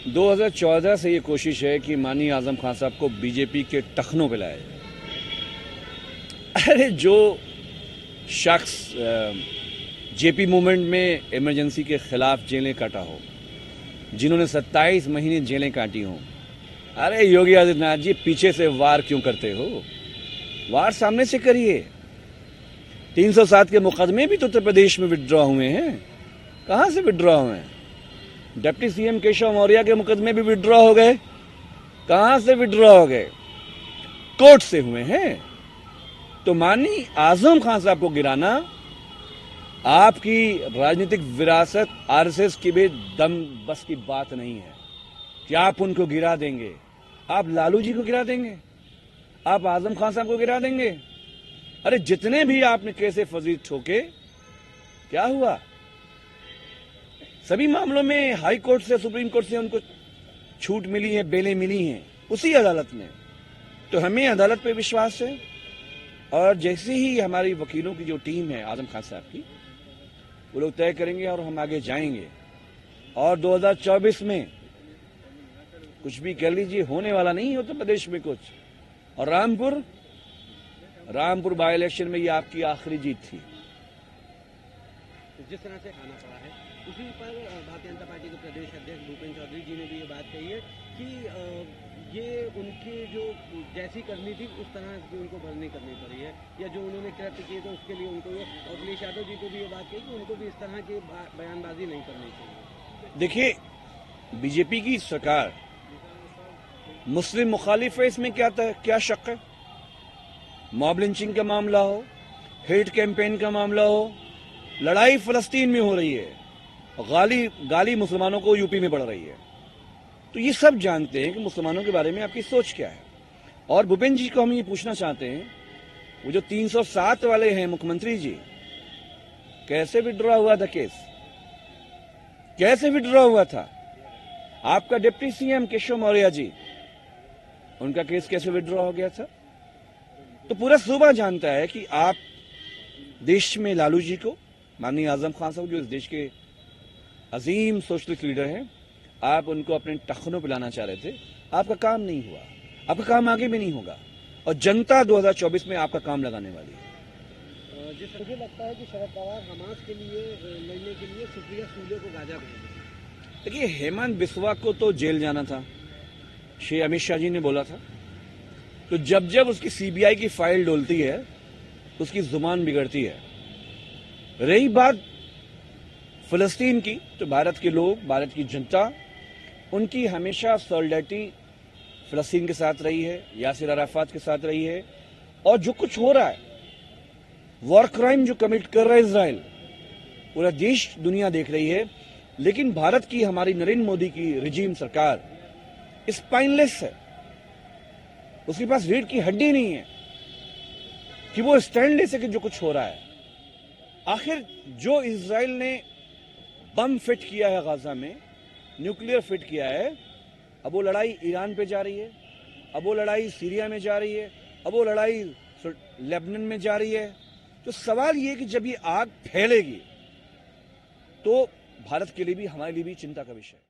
2014 से ये कोशिश है कि माननीय आजम खान साहब को बीजेपी के टखनों पे लाया जाए। अरे जो शख्स जेपी मूवमेंट में इमरजेंसी के खिलाफ जेलें काटा हो, जिन्होंने 27 महीने जेलें काटी हों, अरे योगी आदित्यनाथ जी पीछे से वार क्यों करते हो? वार सामने से करिए। 307 के मुकदमे भी तो उत्तर प्रदेश में विड्रॉ हुए हैं। कहां से विड्रॉ हुए हैं? डिप्टी सीएम केशव मौर्य के मुकदमे भी विड्रॉ हो गए। कहां से विड्रॉ हो गए? कोर्ट से हुए हैं। तो माननीय आजम खान साहब को गिराना आपकी राजनीतिक विरासत आरएसएस की भी दम बस की बात नहीं है कि आप उनको गिरा देंगे। आप लालू जी को गिरा देंगे? आप आजम खान साहब को गिरा देंगे? अरे जितने भी आपने कैसे फजील ठोके, क्या हुआ? सभी मामलों में हाई कोर्ट से, सुप्रीम कोर्ट से उनको छूट मिली है, बेलें मिली हैं उसी अदालत में। तो हमें अदालत पे विश्वास है और जैसे ही हमारी वकीलों की जो टीम है आजम खान साहब की, वो लोग तय करेंगे और हम आगे जाएंगे। और 2024 में कुछ भी कर लीजिए, होने वाला नहीं है उत्तर प्रदेश में कुछ। और रामपुर बाई इलेक्शन में ये आपकी आखिरी जीत थी। जिस तरह से खाना पड़ा है, उसी पर भारतीय जनता पार्टी के प्रदेश अध्यक्ष भूपेंद्र चौधरी जी ने भी ये बात कही है कि ये उनकी जो जैसी करनी थी उस तरह की उनको भरनी करनी पड़ी है, या जो उन्होंने कृत्य किए थे उसके लिए उनको, और अखिलेश यादव जी को भी ये बात कही कि उनको भी इस तरह की बयानबाजी नहीं करनी चाहिए। देखिए, बीजेपी की सरकार मुस्लिम मुखालिफ है, इसमें क्या शक है? मॉब लिंचिंग का मामला हो, हेट कैंपेन का मामला हो, लड़ाई फलस्तीन में हो रही है, गाली मुसलमानों को यूपी में पड़ रही है। तो ये सब जानते हैं कि मुसलमानों के बारे में आपकी सोच क्या है। और भूपेंद्र जी को हम ये पूछना चाहते हैं, वो जो 307 वाले हैं मुख्यमंत्री जी, कैसे विड्रॉ हुआ था केस? कैसे विड्रॉ हुआ था? आपका डिप्टी सीएम केशव मौर्य जी, उनका केस कैसे विड्रॉ हो गया था? तो पूरा सूबा जानता है कि आप देश में लालू जी को, माननीय आजम खान साहब जो इस देश के अजीम सोशलिस्ट लीडर हैं, आप उनको अपने टखनों पे लाना चाह रहे थे। आपका काम नहीं हुआ, आपका काम आगे भी नहीं होगा और जनता 2024 में आपका काम लगाने वाली है। जिस मुझे लगता है कि शरद पवार हमास के लिए लड़ने के लिए सुप्रिया सूले को गाजा भेजेंगे। देखिए, हेमंत बिस्वा को तो जेल जाना था, श्री अमित शाह जी ने बोला था। तो जब जब उसकी सीबीआई की फाइल डोलती है, उसकी जुबान बिगड़ती है। रही बात फिलिस्तीन की, तो भारत के लोग, भारत की जनता, उनकी हमेशा सॉलिडरिटी फिलिस्तीन के साथ रही है, यासिर अराफात के साथ रही है। और जो कुछ हो रहा है, वॉर क्राइम जो कमिट कर रहा है इजराइल, पूरा देश दुनिया देख रही है। लेकिन भारत की, हमारी नरेंद्र मोदी की रिजीम सरकार स्पाइनलेस है। उसके पास रीढ़ की हड्डी नहीं है कि वो स्टैंड ले सके जो कुछ हो रहा है। आखिर जो इजराइल ने बम फिट किया है गाजा में, न्यूक्लियर फिट किया है, अब वो लड़ाई ईरान पे जा रही है, अब वो लड़ाई सीरिया में जा रही है, अब वो लड़ाई लेबनान में जा रही है। तो सवाल ये कि जब ये आग फैलेगी तो भारत के लिए भी, हमारे लिए भी चिंता का विषय है।